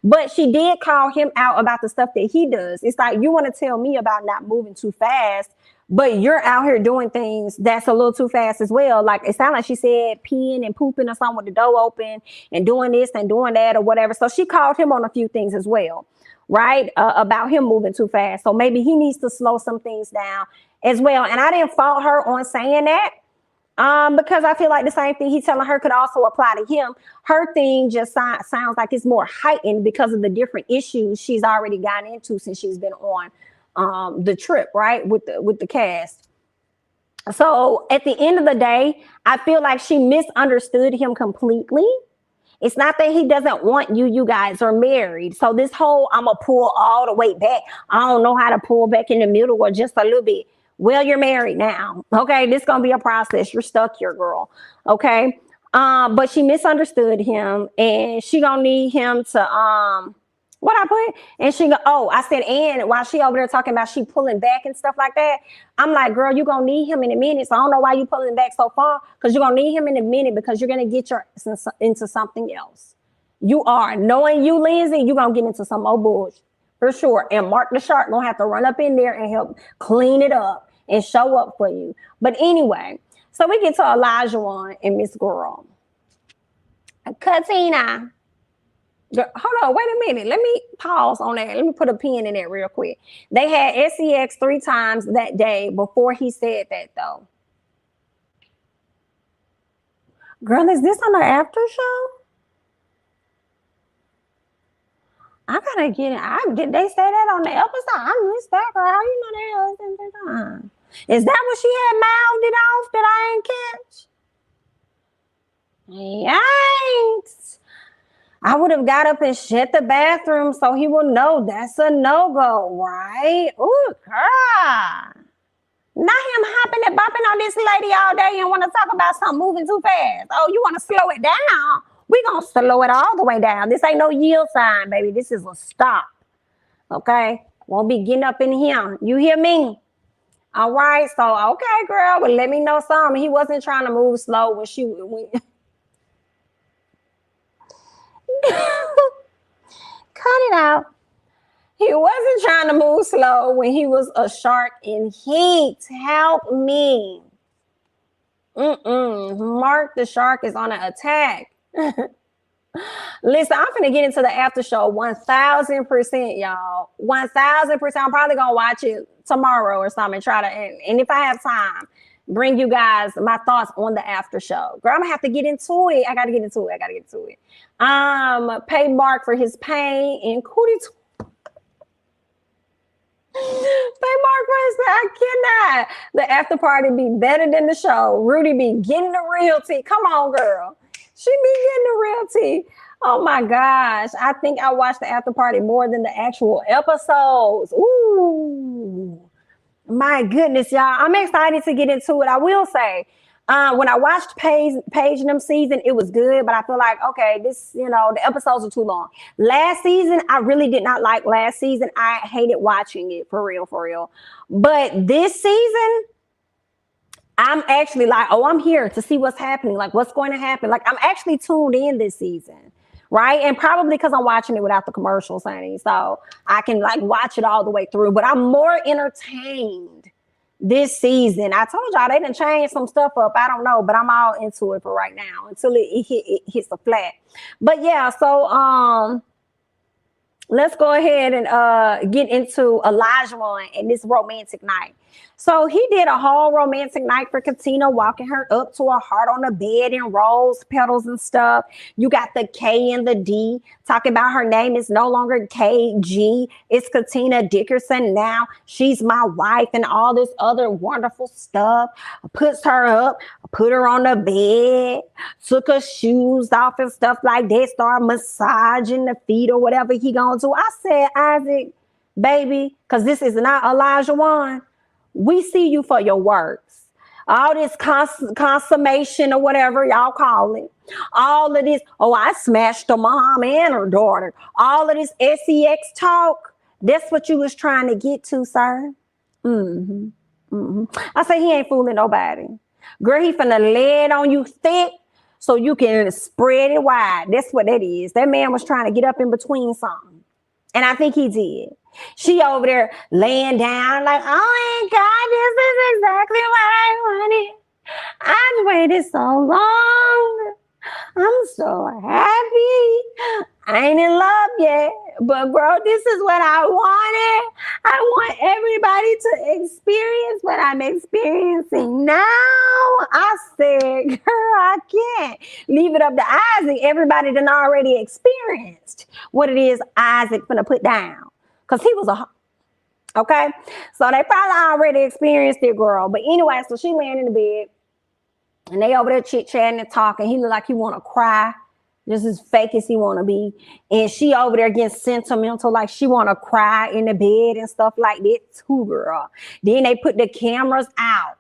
[SPEAKER 1] But she did call him out about the stuff that he does. It's like, you want to tell me about not moving too fast, but you're out here doing things that's a little too fast as well. Like, it sounded like she said peeing and pooping or something with the door open and doing this and doing that or whatever. So she called him on a few things as well. Right, about him moving too fast. So maybe he needs to slow some things down as well. And I didn't fault her on saying that because I feel like the same thing he's telling her could also apply to him. Her thing just sounds like it's more heightened because of the different issues she's already gotten into since she's been on the trip, right, with the cast. So at the end of the day, I feel like she misunderstood him completely. It's not that he doesn't want you. You guys are married. So this whole, I'm going to pull all the way back. I don't know how to pull back in the middle or just a little bit. Well, you're married now. Okay. This is going to be a process. You're stuck here, girl. Okay. But she misunderstood him and she going to need him to, what I put? And she go, oh, I said, and while she over there talking about she pulling back and stuff like that, I'm like, girl, you're going to need him in a minute. So I don't know why you pulling back so far, because you're going to need him in a minute because you're going to get into something else. You are. Knowing you, Lindsay, you're going to get into some old bullshit for sure. And Mark the Shark going to have to run up in there and help clean it up and show up for you. But anyway, so we get to Olajuwon and Miss Girl. Katina. Hold on, wait a minute. Let me pause on that. Let me put a pin in that real quick. They had SEX 3 times that day before he said that, though. Girl, is this on the after show? I gotta get it. Did they say that on the episode? I missed that, girl. How you know that? Is that what she had mouthed it off that I ain't catch? Yikes. I would have got up and shut the bathroom so he will know that's a no-go, right? Ooh, girl. Not him hopping and bopping on this lady all day and want to talk about something moving too fast. Oh, you want to slow it down? We going to slow it all the way down. This ain't no yield sign, baby. This is a stop, okay? Won't be getting up in here. You hear me? All right, so, okay, girl, well, let me know something. He wasn't trying to move slow when cut it out. He wasn't trying to move slow when he was a shark in heat. Help me. Mark the Shark is on an attack. Listen, I'm finna get into the after show 1000%, y'all. 1000%. I'm probably gonna watch it tomorrow or something and try to, and if I have time, bring you guys my thoughts on the after show. Girl, I'm gonna have to get into it. I gotta get into it. Pay Mark for his pain and cootie. Pay Mark for his pain. I cannot. The after party be better than the show. Rudy be getting the real tea. Come on, girl. She be getting the real tea. Oh my gosh. I think I watched the after party more than the actual episodes. Ooh. My goodness, y'all. I'm excited to get into it. I will say, when I watched Paige and them season, it was good, but I feel like, okay, this, the episodes are too long. Last season, I really did not like last season. I hated watching it, for real. But this season, I'm actually like, oh, I'm here to see what's happening, like what's going to happen. Like, I'm actually tuned in this season. Right. And probably because I'm watching it without the commercials, honey. So I can like watch it all the way through. But I'm more entertained this season. I told y'all they done changed some stuff up. I don't know, but I'm all into it for right now until it hits the flat. But yeah, so let's go ahead and get into Olajuwon and this romantic night. So he did a whole romantic night for Katina, walking her up to her heart on the bed in rose petals and stuff. You got the K and the D talking about her name is no longer KG. It's Katina Dickerson now. She's my wife and all this other wonderful stuff. Puts her up, put her on the bed, took her shoes off and stuff like that, started massaging the feet or whatever he gonna do. I said, Isaac, baby, because this is not Olajuwon. We see you for your works. All this consummation or whatever y'all call it. All of this, oh, I smashed her mom and her daughter. All of this sex talk. That's what you was trying to get to, sir. I say he ain't fooling nobody. Girl, he finna lay it on you thick so you can spread it wide. That's what that is. That man was trying to get up in between something. And I think he did. She over there laying down like, oh my God, this is exactly what I wanted. I've waited so long. I'm so happy. I ain't in love yet. But girl, this is what I wanted. I want everybody to experience what I'm experiencing now. I said, girl, I can't. Leave it up to Isaac. Everybody done already experienced what it is Isaac finna put down. Because he was okay? So they probably already experienced it, girl. But anyway, so she laying in the bed. And they over there chit-chatting and talking. He look like he want to cry. Just as fake as he want to be. And she over there getting sentimental, like she want to cry in the bed and stuff like that too, girl. Then they put the cameras out.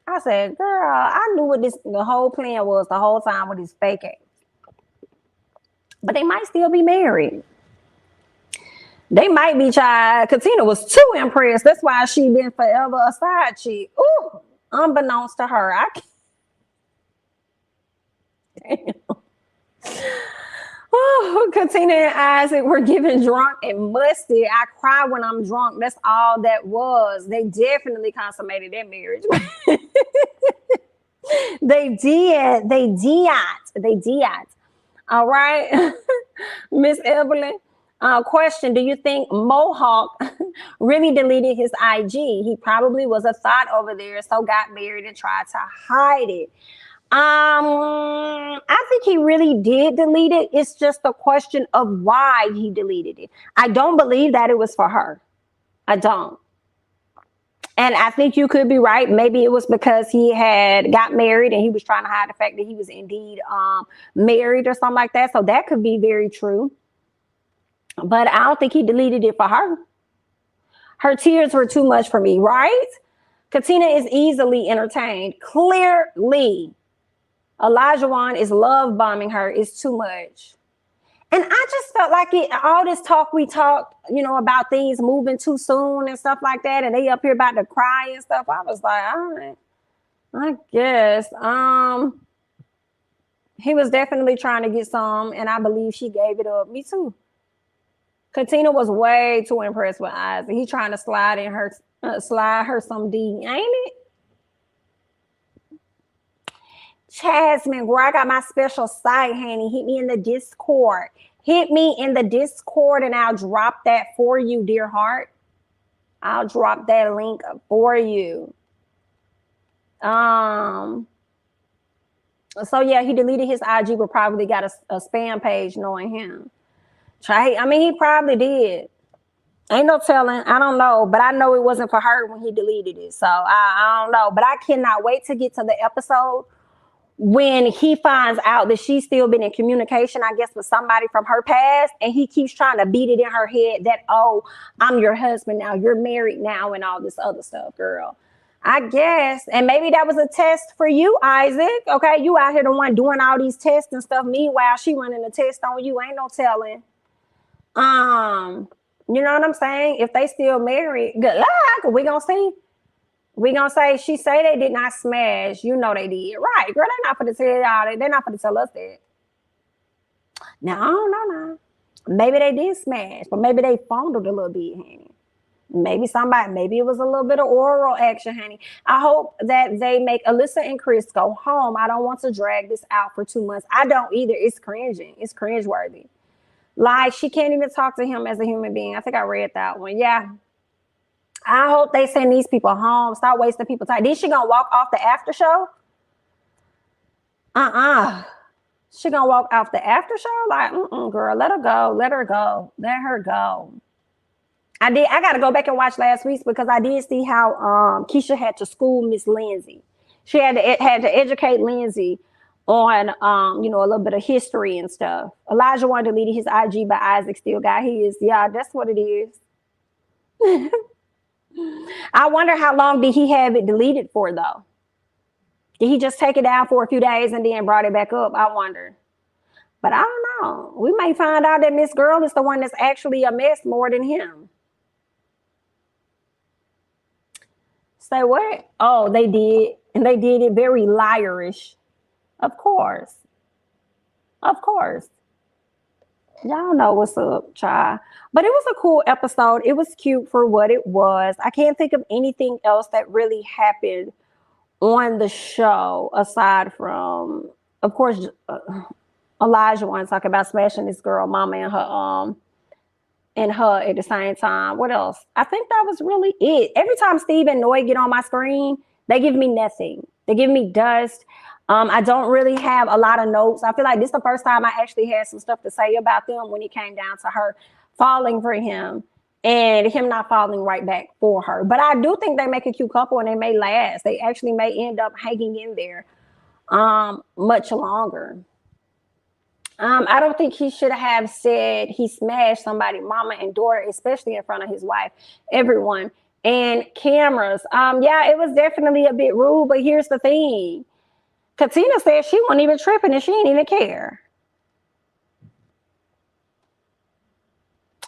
[SPEAKER 1] I said, girl, I knew what the whole plan was the whole time with his fake ass. But they might still be married. They might be child. Katina was too impressed. That's why she been forever a side chick. Ooh, unbeknownst to her. I can't. Damn. Oh, Katina and Isaac were getting drunk and musty. I cry when I'm drunk. That's all that was. They definitely consummated their marriage. They did. They did. All right. Miss Evelyn. Question, do you think Mohawk really deleted his IG? He probably was a thought over there, so got married and tried to hide it. I think he really did delete it. It's just a question of why he deleted it. I don't believe that it was for her. I don't. And I think you could be right. Maybe it was because he had got married and he was trying to hide the fact that he was indeed married or something like that. So that could be very true. But I don't think he deleted it for her. Her tears were too much for me, right? Katina is easily entertained. Clearly, Olajuwon is love bombing her. It's too much. And I just felt like all this talk we talked, about things moving too soon and stuff like that. And they up here about to cry and stuff. I was like, all right, I guess. He was definitely trying to get some. And I believe she gave it up. Me too. Katina was way too impressed with Isaac. He trying to slide her some D, ain't it? Jasmine, where I got my special site, honey. Hit me in the Discord. Hit me in the Discord and I'll drop that for you, dear heart. I'll drop that link for you. So yeah, he deleted his IG, but probably got a spam page knowing him. He probably did. Ain't no telling. I don't know. But I know it wasn't for her when he deleted it. So I don't know. But I cannot wait to get to the episode when he finds out that she's still been in communication, I guess, with somebody from her past. And he keeps trying to beat it in her head that, oh, I'm your husband now. You're married now and all this other stuff, girl. I guess. And maybe that was a test for you, Isaac. Okay, you out here the one doing all these tests and stuff. Meanwhile, she running a test on you. Ain't no telling. You know what I'm saying? If they still married, good luck. We gonna see. We gonna say she say they did not smash. You know they did, right? Girl, they're not gonna tell y'all that. They're not gonna tell us that. No. Maybe they did smash, but maybe they fondled a little bit, honey. Maybe it was a little bit of oral action, honey. I hope that they make Alyssa and Chris go home. I don't want to drag this out for 2 months. I don't either. It's cringing. It's cringeworthy. Like, she can't even talk to him as a human being. I think I read that one. Yeah. I hope they send these people home. Stop wasting people's time. Then she gonna walk off the after show? She gonna walk off the after show? Like, girl, let her go. Let her go. Let her go. I gotta go back and watch last week's because I did see how Keisha had to school Miss Lindsay. She had to educate Lindsay on a little bit of history and stuff. Olajuwon deleted his IG, but Isaac still got his. Yeah, that's what it is. I wonder how long did he have it deleted for though? Did he just take it down for a few days and then brought it back up? I wonder. But I don't know. We may find out that Miss Girl is the one that's actually a mess more than him. Say what? Oh, they did. And they did it very liarish. Of course. Of course. Y'all know what's up, child. But it was a cool episode. It was cute for what it was. I can't think of anything else that really happened on the show aside from, of course, Olajuwon talking about smashing this girl mama and her at the same time. What else? I think that was really it. Every time Steve and Noy get on my screen, they give me nothing. They give me dust. I don't really have a lot of notes. I feel like this is the first time I actually had some stuff to say about them when it came down to her falling for him and him not falling right back for her. But I do think they make a cute couple and they may last. They actually may end up hanging in there much longer. I don't think he should have said he smashed somebody, mama and daughter, especially in front of his wife, everyone, and cameras. Yeah, it was definitely a bit rude, but here's the thing. Katina said she wasn't even tripping and she didn't even care.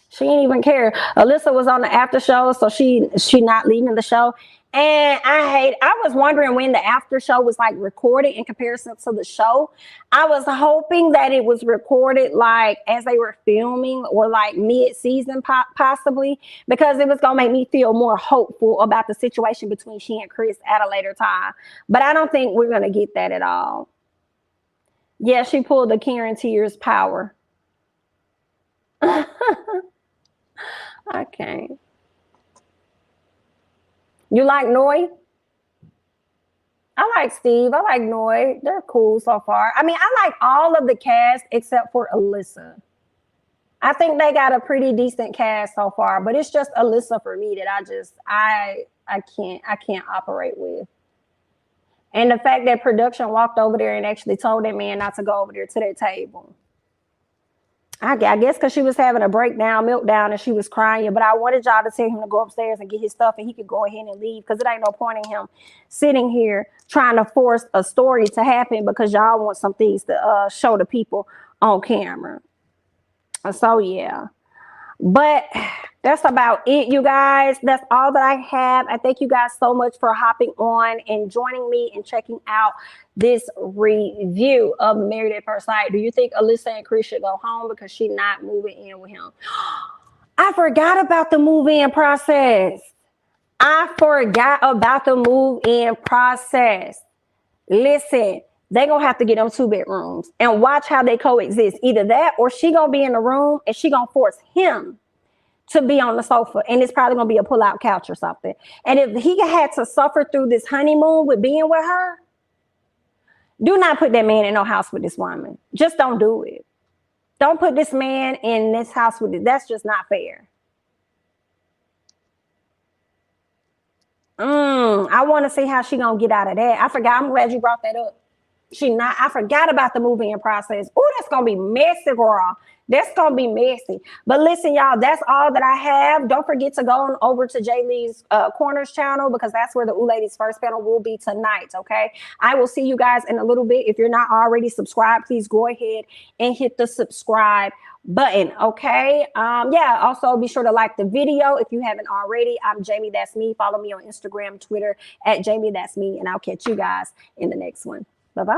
[SPEAKER 1] She didn't even care. Alyssa was on the after show, so she not leaving the show. And I was wondering when the after show was like recorded in comparison to the show. I was hoping that it was recorded like as they were filming or like mid-season possibly, because it was going to make me feel more hopeful about the situation between she and Chris at a later time. But I don't think we're going to get that at all. Yeah, she pulled the Karen Tears power. I can't. You like Noy? I like Steve. I like Noy. They're cool so far. I mean, I like all of the cast except for Alyssa. I think they got a pretty decent cast so far, but it's just Alyssa for me that I can't operate with. And the fact that production walked over there and actually told that man not to go over there to that table. I guess because she was having a meltdown, and she was crying. But I wanted y'all to tell him to go upstairs and get his stuff, and he could go ahead and leave, because it ain't no point in him sitting here trying to force a story to happen because y'all want some things to show the people on camera. So, yeah. But that's about it, you guys. That's all that I have. I thank you guys so much for hopping on and joining me and checking out this review of Married at First Sight. Do you think Alyssa and Chris should go home because she's not moving in with him? I forgot about the move-in process. Listen, they're going to have to get them 2 bedrooms and watch how they coexist. Either that or she going to be in the room and she going to force him to be on the sofa. And it's probably going to be a pull-out couch or something. And if he had to suffer through this honeymoon with being with her, do not put that man in no house with this woman. Just don't do it. Don't put this man in this house with it. That's just not fair. I want to see how she going to get out of that. I forgot. I'm glad you brought that up. I forgot about the move-in process. Oh, that's going to be messy, girl. That's going to be messy. But listen, y'all, that's all that I have. Don't forget to go on over to Jay Lee's Corners channel, because that's where the Ooh Ladies first panel will be tonight, okay? I will see you guys in a little bit. If you're not already subscribed, please go ahead and hit the subscribe button, okay? Yeah, also be sure to like the video if you haven't already. I'm Jamie That's Me. Follow me on Instagram, Twitter at Jamie That's Me, and I'll catch you guys in the next one. Bye-bye.